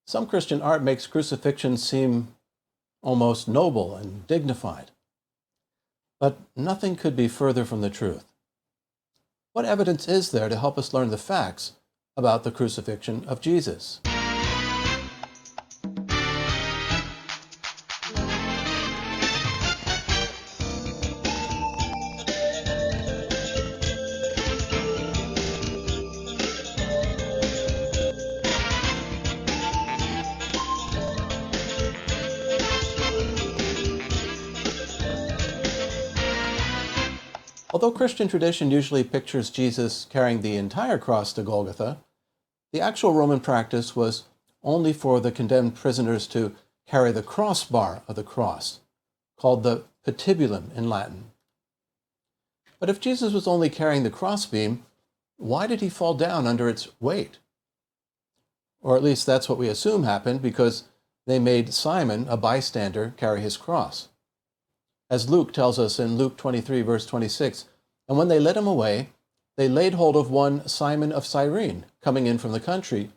Some Christian art makes crucifixion seem almost noble and dignified. But nothing could be further from the truth. What evidence is there to help us learn the facts about the crucifixion of Jesus? Although Christian tradition usually pictures Jesus carrying the entire cross to Golgotha, the actual Roman practice was only for the condemned prisoners to carry the crossbar of the cross, called the patibulum in Latin. But if Jesus was only carrying the crossbeam, why did he fall down under its weight? Or at least that's what we assume happened, because they made Simon, a bystander, carry his cross. As Luke tells us in Luke 23, verse 26, "And when they led him away, they laid hold of one Simon of Cyrene, coming in from the country,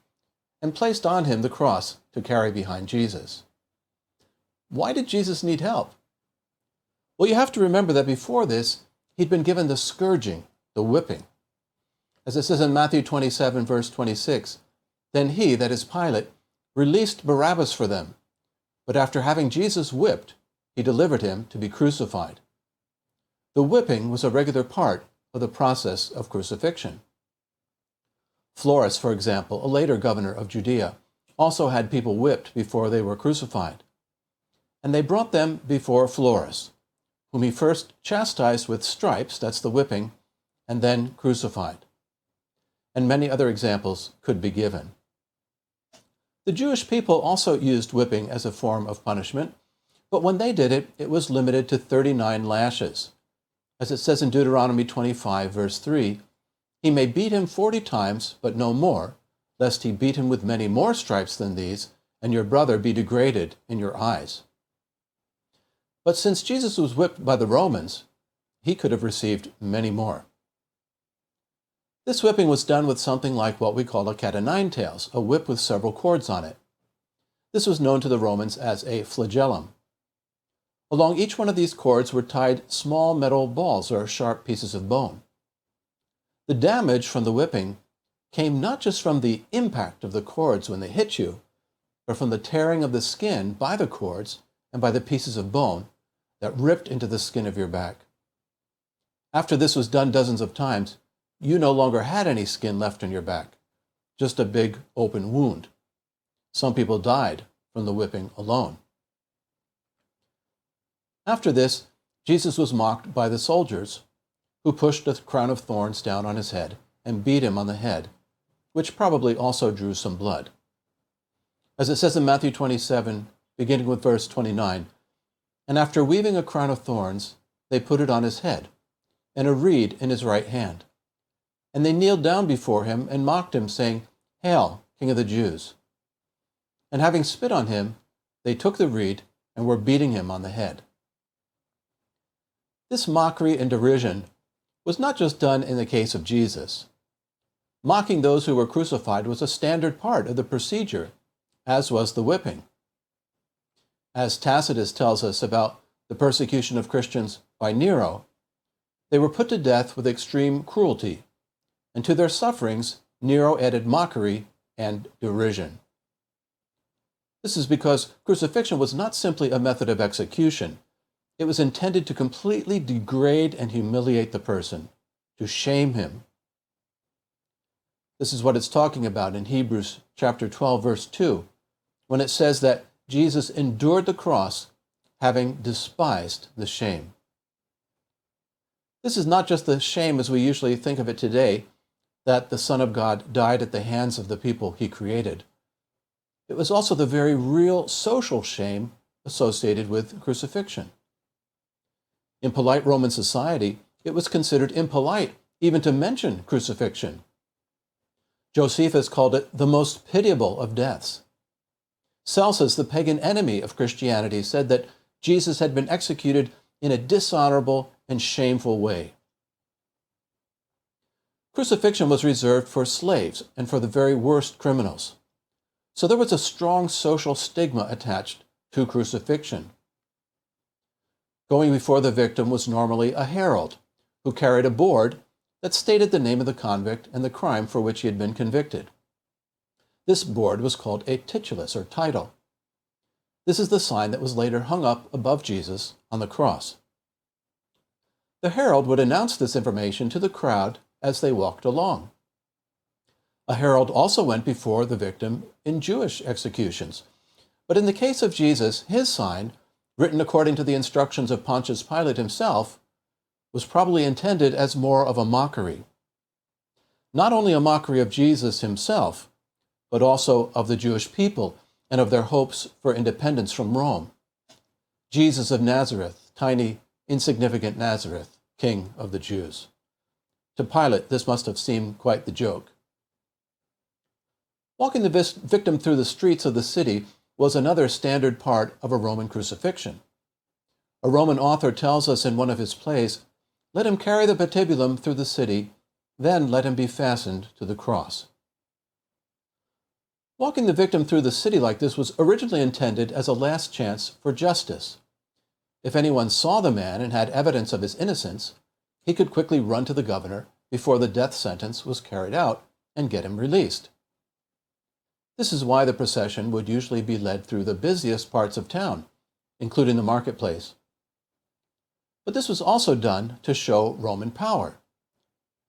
and placed on him the cross to carry behind Jesus." Why did Jesus need help? Well, you have to remember that before this, he'd been given the scourging, the whipping. As it says in Matthew 27, verse 26, "Then he," that is Pilate, "released Barabbas for them, but after having Jesus whipped, he delivered him to be crucified." The whipping was a regular part of the process of crucifixion. Florus, for example, a later governor of Judea, also had people whipped before they were crucified. And they brought them before Florus, whom he first chastised with stripes, that's the whipping, and then crucified. And many other examples could be given. The Jewish people also used whipping as a form of punishment, but when they did it, it was limited to 39 lashes. As it says in Deuteronomy 25, verse 3, "He may beat him 40 times, but no more, lest he beat him with many more stripes than these, and your brother be degraded in your eyes." But since Jesus was whipped by the Romans, he could have received many more. This whipping was done with something like what we call a cat o' nine tails, a whip with several cords on it. This was known to the Romans as a flagellum. Along each one of these cords were tied small metal balls or sharp pieces of bone. The damage from the whipping came not just from the impact of the cords when they hit you, but from the tearing of the skin by the cords and by the pieces of bone that ripped into the skin of your back. After this was done dozens of times, you no longer had any skin left on your back, just a big open wound. Some people died from the whipping alone. After this, Jesus was mocked by the soldiers, who pushed a crown of thorns down on his head and beat him on the head, which probably also drew some blood. As it says in Matthew 27, beginning with verse 29, "And after weaving a crown of thorns, they put it on his head, and a reed in his right hand. And they kneeled down before him and mocked him, saying, 'Hail, King of the Jews!' And having spit on him, they took the reed and were beating him on the head." This mockery and derision was not just done in the case of Jesus. Mocking those who were crucified was a standard part of the procedure, as was the whipping. As Tacitus tells us about the persecution of Christians by Nero, they were put to death with extreme cruelty, and to their sufferings Nero added mockery and derision. This is because crucifixion was not simply a method of execution. It was intended to completely degrade and humiliate the person, to shame him. This is what it's talking about in Hebrews chapter 12, verse 2, when it says that Jesus endured the cross, having despised the shame. This is not just the shame as we usually think of it today, that the Son of God died at the hands of the people he created. It was also the very real social shame associated with crucifixion. In polite Roman society, it was considered impolite even to mention crucifixion. Josephus called it the most pitiable of deaths. Celsus, the pagan enemy of Christianity, said that Jesus had been executed in a dishonorable and shameful way. Crucifixion was reserved for slaves and for the very worst criminals. So there was a strong social stigma attached to crucifixion. Going before the victim was normally a herald who carried a board that stated the name of the convict and the crime for which he had been convicted. This board was called a titulus, or title. This is the sign that was later hung up above Jesus on the cross. The herald would announce this information to the crowd as they walked along. A herald also went before the victim in Jewish executions. But in the case of Jesus, his sign, written according to the instructions of Pontius Pilate himself, was probably intended as more of a mockery. Not only a mockery of Jesus himself, but also of the Jewish people and of their hopes for independence from Rome. Jesus of Nazareth, tiny, insignificant Nazareth, King of the Jews. To Pilate, this must have seemed quite the joke. Walking the victim through the streets of the city was another standard part of a Roman crucifixion. A Roman author tells us in one of his plays, "Let him carry the patibulum through the city, then let him be fastened to the cross." Walking the victim through the city like this was originally intended as a last chance for justice. If anyone saw the man and had evidence of his innocence, he could quickly run to the governor before the death sentence was carried out and get him released. This is why the procession would usually be led through the busiest parts of town, including the marketplace. But this was also done to show Roman power,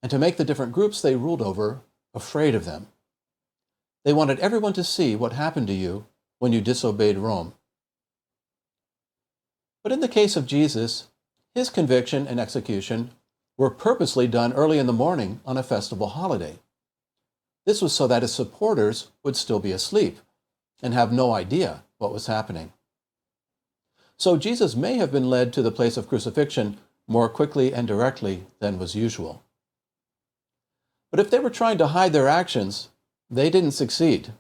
and to make the different groups they ruled over afraid of them. They wanted everyone to see what happened to you when you disobeyed Rome. But in the case of Jesus, his conviction and execution were purposely done early in the morning on a festival holiday. This was so that his supporters would still be asleep and have no idea what was happening. So Jesus may have been led to the place of crucifixion more quickly and directly than was usual. But if they were trying to hide their actions, they didn't succeed.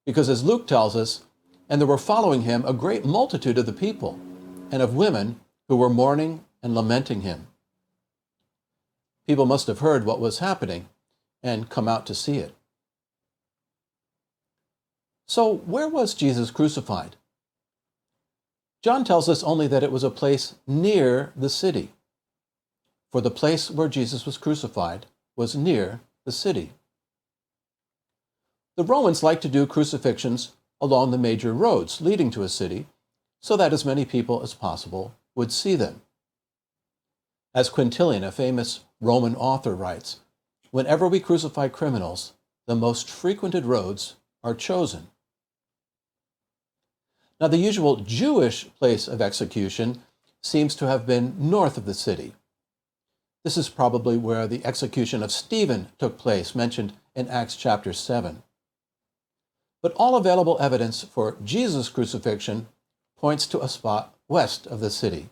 Because as Luke tells us, and there were following him a great multitude of the people and of women who were mourning and lamenting him. People must have heard what was happening and come out to see it. So where was Jesus crucified? John tells us only that it was a place near the city, for the place where Jesus was crucified was near the city. The Romans liked to do crucifixions along the major roads leading to a city, so that as many people as possible would see them. As Quintilian, a famous Roman author, writes, "Whenever we crucify criminals, the most frequented roads are chosen." Now, the usual Jewish place of execution seems to have been north of the city. This is probably where the execution of Stephen took place, mentioned in Acts chapter 7. But all available evidence for Jesus' crucifixion points to a spot west of the city,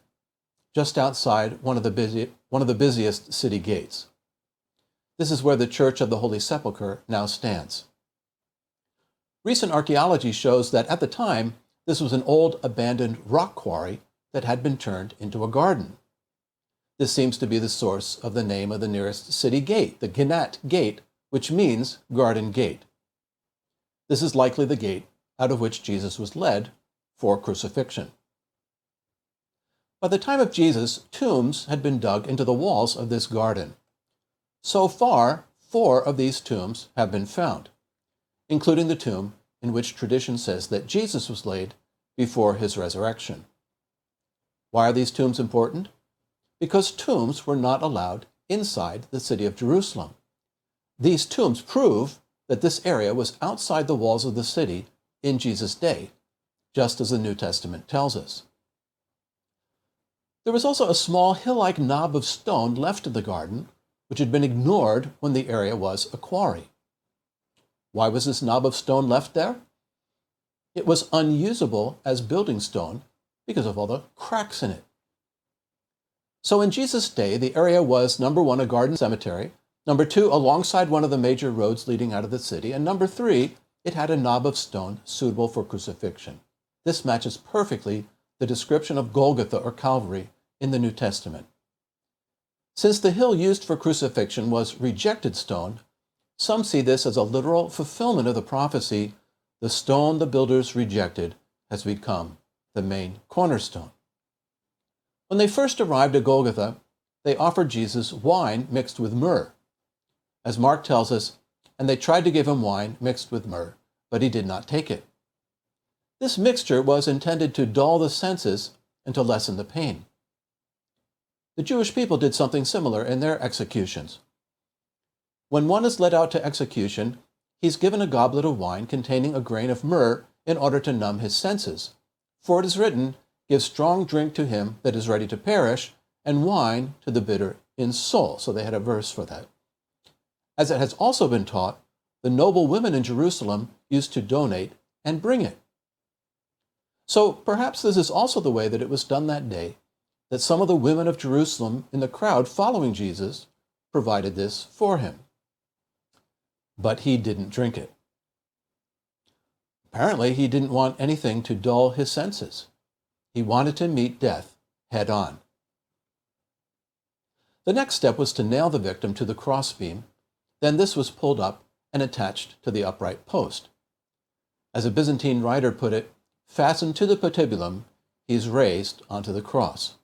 just outside one of the busiest city gates. This is where the Church of the Holy Sepulchre now stands. Recent archaeology shows that at the time, this was an old abandoned rock quarry that had been turned into a garden. This seems to be the source of the name of the nearest city gate, the Ginat Gate, which means garden gate. This is likely the gate out of which Jesus was led for crucifixion. By the time of Jesus, tombs had been dug into the walls of this garden. So far, 4 of these tombs have been found, including the tomb in which tradition says that Jesus was laid before his resurrection. Why are these tombs important? Because tombs were not allowed inside the city of Jerusalem. These tombs prove that this area was outside the walls of the city in Jesus' day, just as the New Testament tells us. There was also a small hill-like knob of stone left in the garden, which had been ignored when the area was a quarry. Why was this knob of stone left there? It was unusable as building stone because of all the cracks in it. So in Jesus' day, the area was, number 1, a garden cemetery, number 2, alongside one of the major roads leading out of the city, and number 3, it had a knob of stone suitable for crucifixion. This matches perfectly the description of Golgotha or Calvary in the New Testament. Since the hill used for crucifixion was rejected stone, some see this as a literal fulfillment of the prophecy the stone the builders rejected has become the main cornerstone. When they first arrived at Golgotha, they offered Jesus wine mixed with myrrh. As Mark tells us, and they tried to give him wine mixed with myrrh, but he did not take it. This mixture was intended to dull the senses and to lessen the pain. The Jewish people did something similar in their executions. When one is led out to execution, he's given a goblet of wine containing a grain of myrrh in order to numb his senses. For it is written, "Give strong drink to him that is ready to perish, and wine to the bitter in soul." So they had a verse for that. As it has also been taught, the noble women in Jerusalem used to donate and bring it. So perhaps this is also the way that it was done that day, that some of the women of Jerusalem in the crowd following Jesus provided this for him. But he didn't drink it. Apparently, he didn't want anything to dull his senses. He wanted to meet death head on. The next step was to nail the victim to the crossbeam. Then this was pulled up and attached to the upright post. As a Byzantine writer put it, fastened to the patibulum, he is raised onto the cross.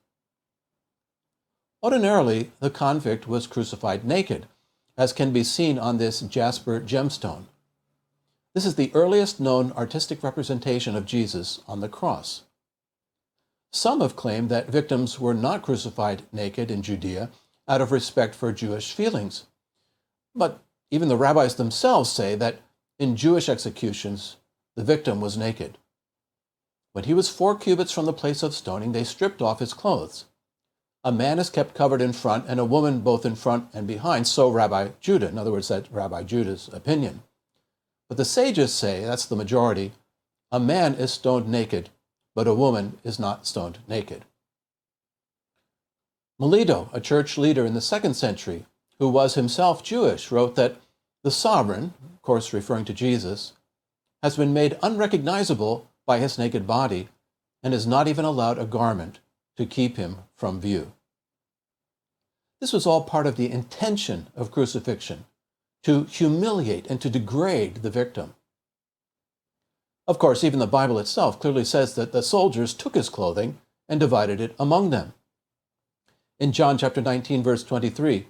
Ordinarily, the convict was crucified naked, as can be seen on this jasper gemstone. This is the earliest known artistic representation of Jesus on the cross. Some have claimed that victims were not crucified naked in Judea out of respect for Jewish feelings. But even the rabbis themselves say that in Jewish executions, the victim was naked. When he was 4 cubits from the place of stoning, they stripped off his clothes. A man is kept covered in front, and a woman both in front and behind, so Rabbi Judah. In other words, that's Rabbi Judah's opinion. But the sages say, that's the majority, a man is stoned naked, but a woman is not stoned naked. Melito, a church leader in the 2nd century, who was himself Jewish, wrote that the sovereign, of course referring to Jesus, has been made unrecognizable by his naked body and is not even allowed a garment to keep him from view. This was all part of the intention of crucifixion, to humiliate and to degrade the victim. Of course, even the Bible itself clearly says that the soldiers took his clothing and divided it among them. In John chapter 19, verse 23,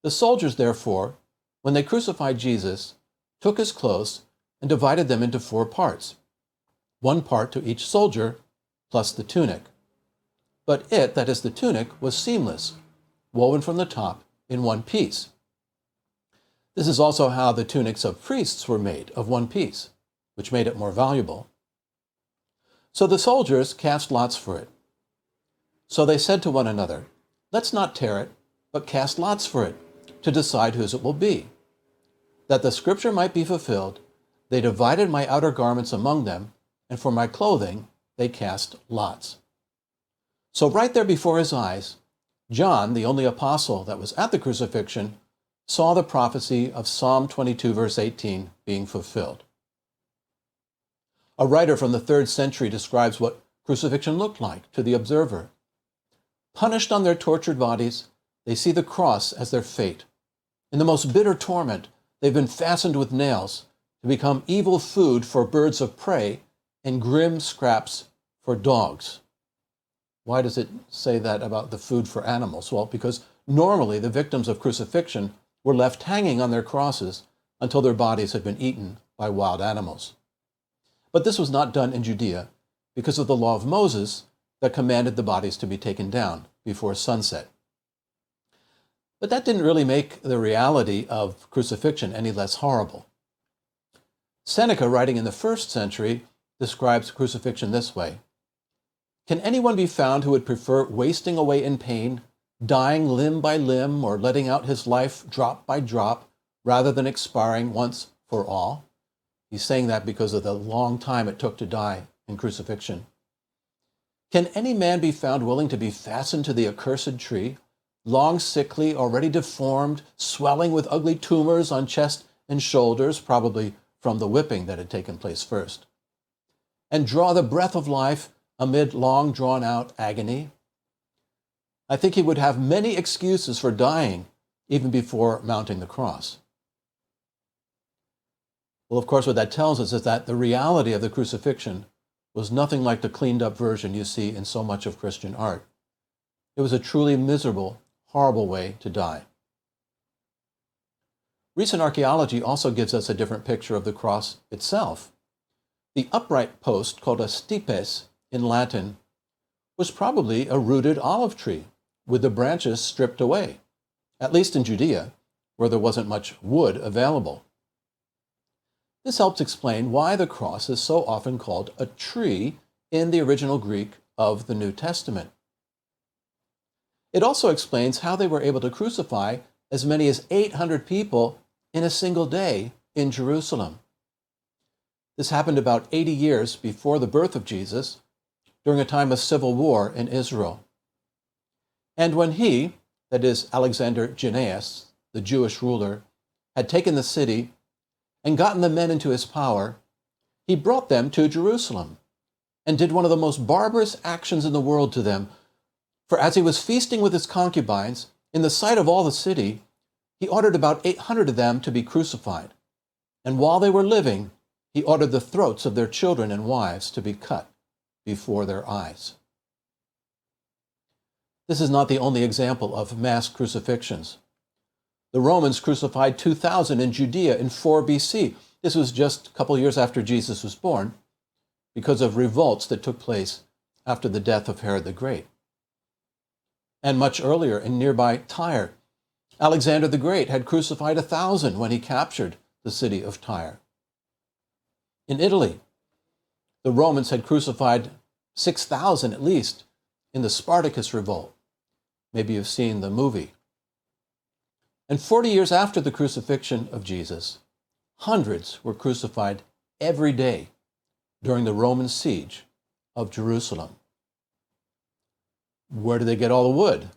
the soldiers, therefore, when they crucified Jesus, took his clothes and divided them into 4 parts, 1 part to each soldier, plus the tunic. But it, that is the tunic, was seamless, woven from the top in 1 piece. This is also how the tunics of priests were made, of 1 piece, which made it more valuable. So the soldiers cast lots for it. So they said to one another, "Let's not tear it, but cast lots for it, to decide whose it will be." That the scripture might be fulfilled, they divided my outer garments among them, and for my clothing they cast lots. So right there before his eyes, John, the only apostle that was at the crucifixion, saw the prophecy of Psalm 22, verse 18 being fulfilled. A writer from the 3rd century describes what crucifixion looked like to the observer. Punished on their tortured bodies, they see the cross as their fate. In the most bitter torment, they've been fastened with nails to become evil food for birds of prey and grim scraps for dogs. Why does it say that about the food for animals? Well, because normally the victims of crucifixion were left hanging on their crosses until their bodies had been eaten by wild animals. But this was not done in Judea because of the law of Moses that commanded the bodies to be taken down before sunset. But that didn't really make the reality of crucifixion any less horrible. Seneca, writing in the 1st century, describes crucifixion this way: "Can anyone be found who would prefer wasting away in pain, dying limb by limb, or letting out his life drop by drop, rather than expiring once for all?" He's saying that because of the long time it took to die in crucifixion. "Can any man be found willing to be fastened to the accursed tree, long sickly, already deformed, swelling with ugly tumors on chest and shoulders," probably from the whipping that had taken place first, "and draw the breath of life amid long drawn-out agony?" I think he would have many excuses for dying even before mounting the cross. Well, of course, what that tells us is that the reality of the crucifixion was nothing like the cleaned up version you see in so much of Christian art. It was a truly miserable, horrible way to die. Recent archaeology also gives us a different picture of the cross itself. The upright post, called a stipes in Latin, was probably a rooted olive tree with the branches stripped away, at least in Judea, where there wasn't much wood available. This helps explain why the cross is so often called a tree in the original Greek of the New Testament. It also explains how they were able to crucify as many as 800 people in a single day in Jerusalem. This happened about 80 years before the birth of Jesus, during a time of civil war in Israel. And when he, that is Alexander Jannaeus, the Jewish ruler, had taken the city and gotten the men into his power, he brought them to Jerusalem and did one of the most barbarous actions in the world to them. For as he was feasting with his concubines, in the sight of all the city, he ordered about 800 of them to be crucified. And while they were living, he ordered the throats of their children and wives to be cut before their eyes. This is not the only example of mass crucifixions. The Romans crucified 2,000 in Judea in 4 BC. This was just a couple years after Jesus was born, because of revolts that took place after the death of Herod the Great. And much earlier, in nearby Tyre, Alexander the Great had crucified 1,000 when he captured the city of Tyre. In Italy, the Romans had crucified 6,000 at least in the Spartacus revolt. Maybe you've seen the movie. And 40 years after the crucifixion of Jesus, hundreds were crucified every day during the Roman siege of Jerusalem. Where did they get all the wood?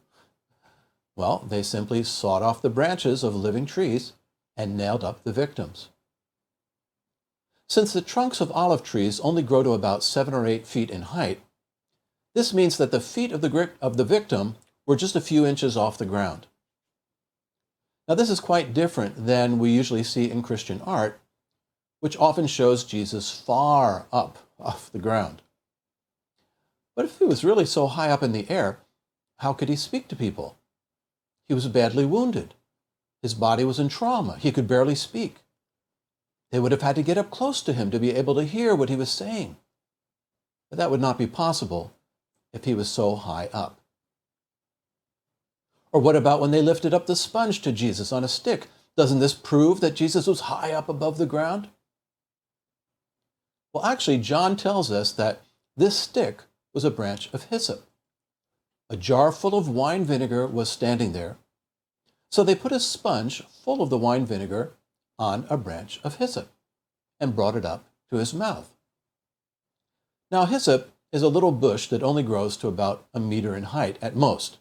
Well, they simply sawed off the branches of living trees and nailed up the victims. Since the trunks of olive trees only grow to about 7 or 8 feet in height, this means that the feet of the victim were just a few inches off the ground. Now, this is quite different than we usually see in Christian art, which often shows Jesus far up off the ground. But if he was really so high up in the air, how could he speak to people? He was badly wounded. His body was in trauma. He could barely speak. They would have had to get up close to him to be able to hear what he was saying. But that would not be possible if he was so high up. Or what about when they lifted up the sponge to Jesus on a stick? Doesn't this prove that Jesus was high up above the ground? Well, actually, John tells us that this stick was a branch of hyssop. A jar full of wine vinegar was standing there. So they put a sponge full of the wine vinegar on a branch of hyssop and brought it up to his mouth. Now, hyssop is a little bush that only grows to about 1 meter in height at most.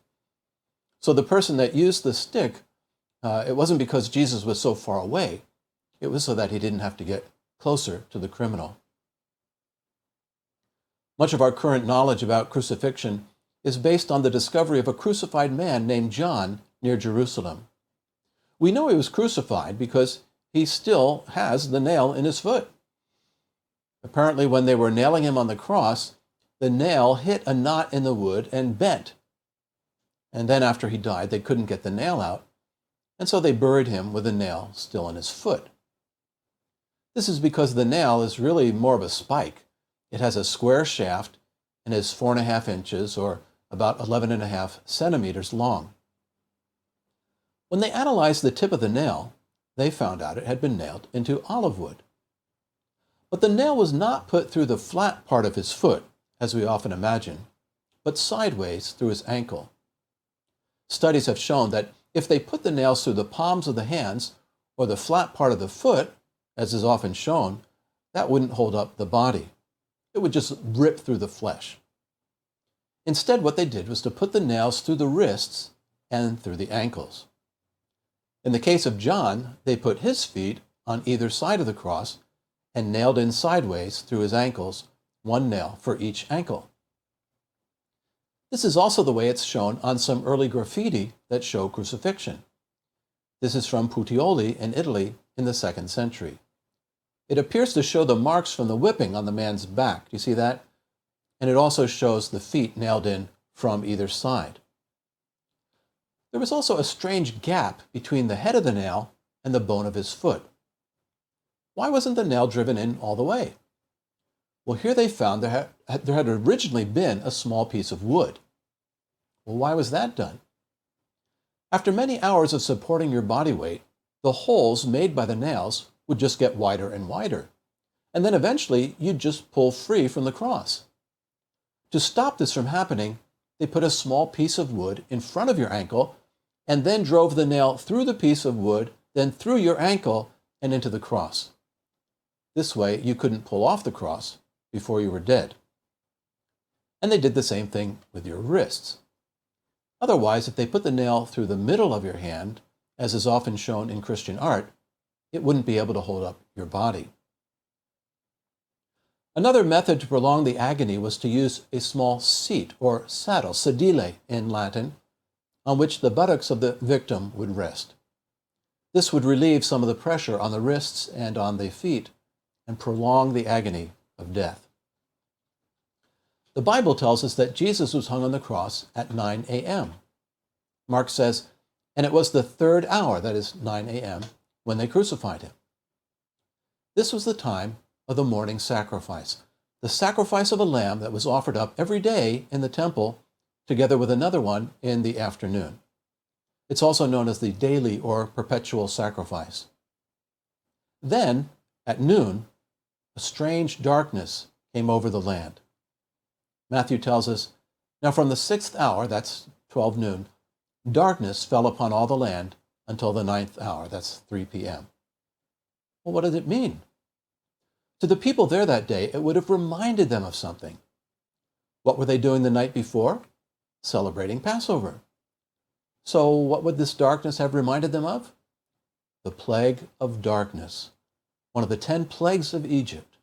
So the person that used the stick, it wasn't because Jesus was so far away. It was so that he didn't have to get closer to the criminal. Much of our current knowledge about crucifixion is based on the discovery of a crucified man named John near Jerusalem. We know he was crucified because he still has the nail in his foot. Apparently, when they were nailing him on the cross, the nail hit a knot in the wood and bent. And then after he died, they couldn't get the nail out, and so they buried him with the nail still in his foot. This is because the nail is really more of a spike. It has a square shaft and is 4.5 inches, or about 11.5 centimeters long. When they analyzed the tip of the nail, they found out it had been nailed into olive wood. But the nail was not put through the flat part of his foot, as we often imagine, but sideways through his ankle. Studies have shown that if they put the nails through the palms of the hands or the flat part of the foot, as is often shown, that wouldn't hold up the body. It would just rip through the flesh. Instead, what they did was to put the nails through the wrists and through the ankles. In the case of John, they put his feet on either side of the cross and nailed in sideways through his ankles, 1 nail for each ankle. This is also the way it's shown on some early graffiti that show crucifixion. This is from Puteoli in Italy in the 2nd century. It appears to show the marks from the whipping on the man's back. Do you see that? And it also shows the feet nailed in from either side. There was also a strange gap between the head of the nail and the bone of his foot. Why wasn't the nail driven in all the way? Well, here they found there had originally been a small piece of wood. Well, why was that done? After many hours of supporting your body weight, the holes made by the nails would just get wider and wider. And then eventually you'd just pull free from the cross. To stop this from happening, they put a small piece of wood in front of your ankle and then drove the nail through the piece of wood, then through your ankle and into the cross. This way you couldn't pull off the cross before you were dead. And they did the same thing with your wrists. Otherwise, if they put the nail through the middle of your hand, as is often shown in Christian art, it wouldn't be able to hold up your body. Another method to prolong the agony was to use a small seat or saddle, sedile in Latin, on which the buttocks of the victim would rest. This would relieve some of the pressure on the wrists and on the feet and prolong the agony of death. The Bible tells us that Jesus was hung on the cross at 9 a.m. Mark says, and it was the third hour, that is 9 a.m., when they crucified him. This was the time of the morning sacrifice, the sacrifice of a lamb that was offered up every day in the temple, together with another one in the afternoon. It's also known as the daily or perpetual sacrifice. Then, at noon, a strange darkness came over the land. Matthew tells us, now from the 6th hour, that's 12 noon, darkness fell upon all the land until the 9th hour, that's 3 p.m. Well, what did it mean? To the people there that day, it would have reminded them of something. What were they doing the night before? Celebrating Passover. So what would this darkness have reminded them of? The plague of darkness, one of the 10 plagues of Egypt.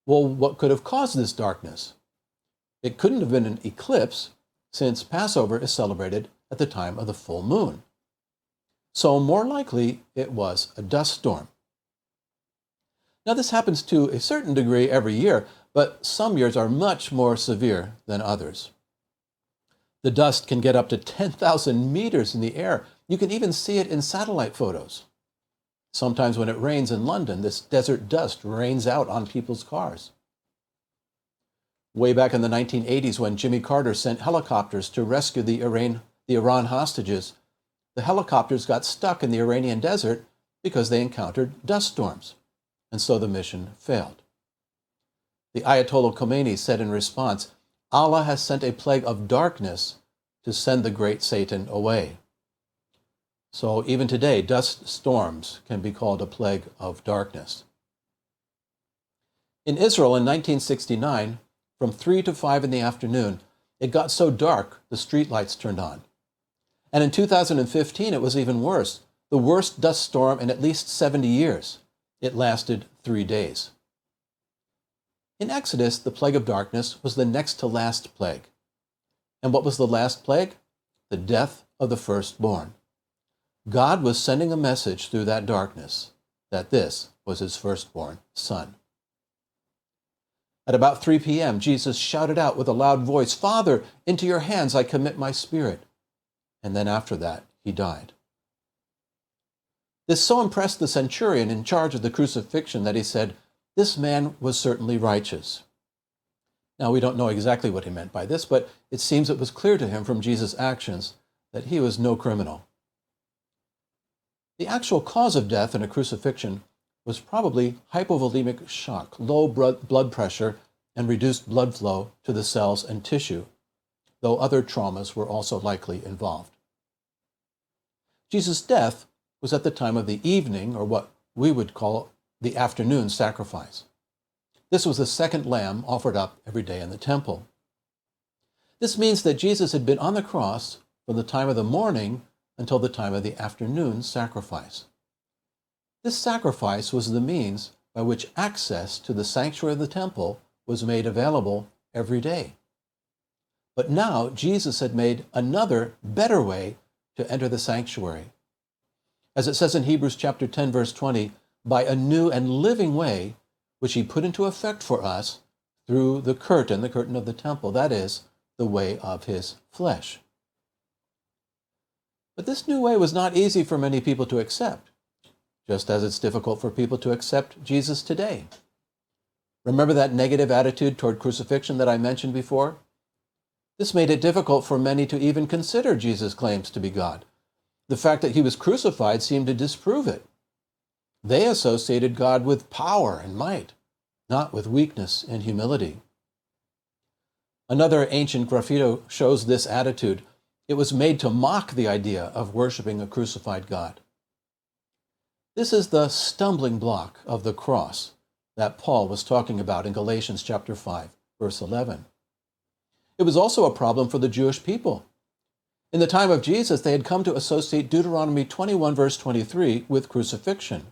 Well, what could have caused this darkness? It couldn't have been an eclipse, since Passover is celebrated at the time of the full moon. So more likely, it was a dust storm. Now, this happens to a certain degree every year, but some years are much more severe than others. The dust can get up to 10,000 meters in the air. You can even see it in satellite photos. Sometimes when it rains in London, this desert dust rains out on people's cars. Way back in the 1980s, when Jimmy Carter sent helicopters to rescue the Iran hostages, the helicopters got stuck in the Iranian desert because they encountered dust storms, and so the mission failed. The Ayatollah Khomeini said in response, Allah has sent a plague of darkness to send the great Satan away. So even today, dust storms can be called a plague of darkness. In Israel in 1969, from 3 to 5 in the afternoon, it got so dark the streetlights turned on. And in 2015, it was even worse, the worst dust storm in at least 70 years. It lasted 3 days. In Exodus, the plague of darkness was the next to last plague. And what was the last plague? The death of the firstborn. God was sending a message through that darkness that this was his firstborn son. At about 3 p.m., Jesus shouted out with a loud voice, Father, into your hands I commit my spirit. And then after that, he died. This so impressed the centurion in charge of the crucifixion that he said, this man was certainly righteous. Now, we don't know exactly what he meant by this, but it seems it was clear to him from Jesus' actions that he was no criminal. The actual cause of death in a crucifixion was probably hypovolemic shock, low blood pressure, and reduced blood flow to the cells and tissue, though other traumas were also likely involved. Jesus' death was at the time of the evening, or what we would call the afternoon sacrifice. This was the second lamb offered up every day in the temple. This means that Jesus had been on the cross from the time of the morning until the time of the afternoon sacrifice. This sacrifice was the means by which access to the sanctuary of the temple was made available every day. But now Jesus had made another, better way to enter the sanctuary. As it says in Hebrews chapter 10, verse 20, by a new and living way which he put into effect for us through the curtain of the temple, that is, the way of his flesh. But this new way was not easy for many people to accept, just as it's difficult for people to accept Jesus today. Remember that negative attitude toward crucifixion that I mentioned before? This made it difficult for many to even consider Jesus' claims to be God. The fact that he was crucified seemed to disprove it. They associated God with power and might, not with weakness and humility. Another ancient graffiti shows this attitude. It was made to mock the idea of worshiping a crucified God. This is the stumbling block of the cross that Paul was talking about in Galatians chapter 5, verse 11. It was also a problem for the Jewish people. In the time of Jesus, they had come to associate Deuteronomy 21, verse 23 with crucifixion.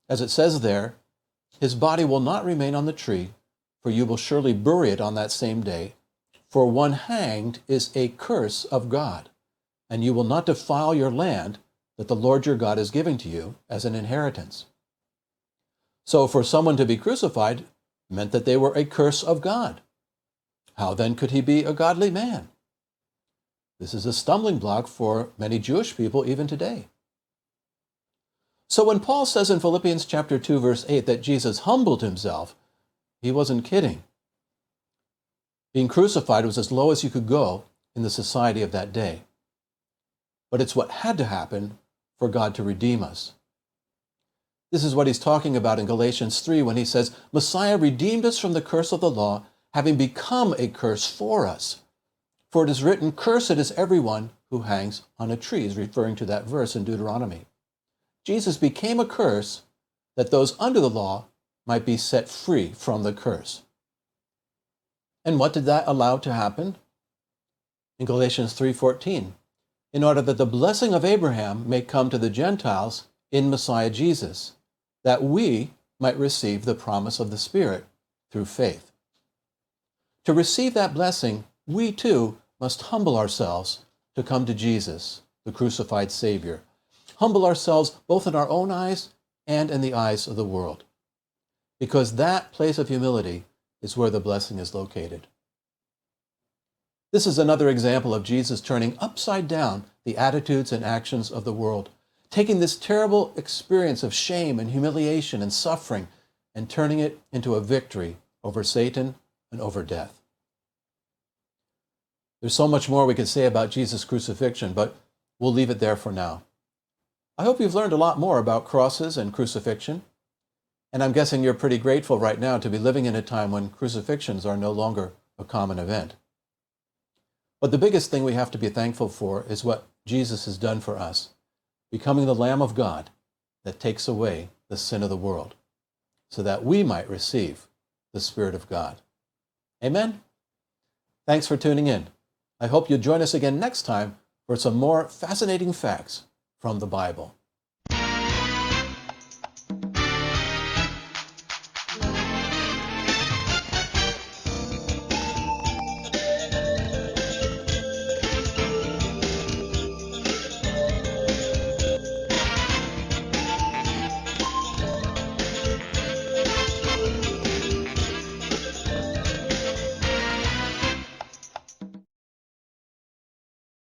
As it says there, his body will not remain on the tree, for you will surely bury it on that same day. For one hanged is a curse of God, and you will not defile your land that the Lord your God is giving to you as an inheritance. So for someone to be crucified meant that they were a curse of God. How then could he be a godly man? This is a stumbling block for many Jewish people even today. So when Paul says in Philippians chapter 2, verse 8 that Jesus humbled himself, he wasn't kidding. Being crucified was as low as you could go in the society of that day. But it's what had to happen for God to redeem us. This is what he's talking about in Galatians 3 when he says, Messiah redeemed us from the curse of the law, having become a curse for us. For it is written, cursed is everyone who hangs on a tree, is referring to that verse in Deuteronomy. Jesus became a curse that those under the law might be set free from the curse. And what did that allow to happen? In Galatians 3:14, in order that the blessing of Abraham may come to the Gentiles in Messiah Jesus, that we might receive the promise of the Spirit through faith. To receive that blessing, we too must humble ourselves to come to Jesus, the crucified Savior. Humble ourselves both in our own eyes and in the eyes of the world. Because that place of humility is where the blessing is located. This is another example of Jesus turning upside down the attitudes and actions of the world, taking this terrible experience of shame and humiliation and suffering and turning it into a victory over Satan and over death. There's so much more we could say about Jesus' crucifixion, but we'll leave it there for now. I hope you've learned a lot more about crosses and crucifixion, and I'm guessing you're pretty grateful right now to be living in a time when crucifixions are no longer a common event. But the biggest thing we have to be thankful for is what Jesus has done for us, becoming the Lamb of God that takes away the sin of the world, so that we might receive the Spirit of God. Amen? Thanks for tuning in. I hope you'll join us again next time for some more fascinating facts from the Bible.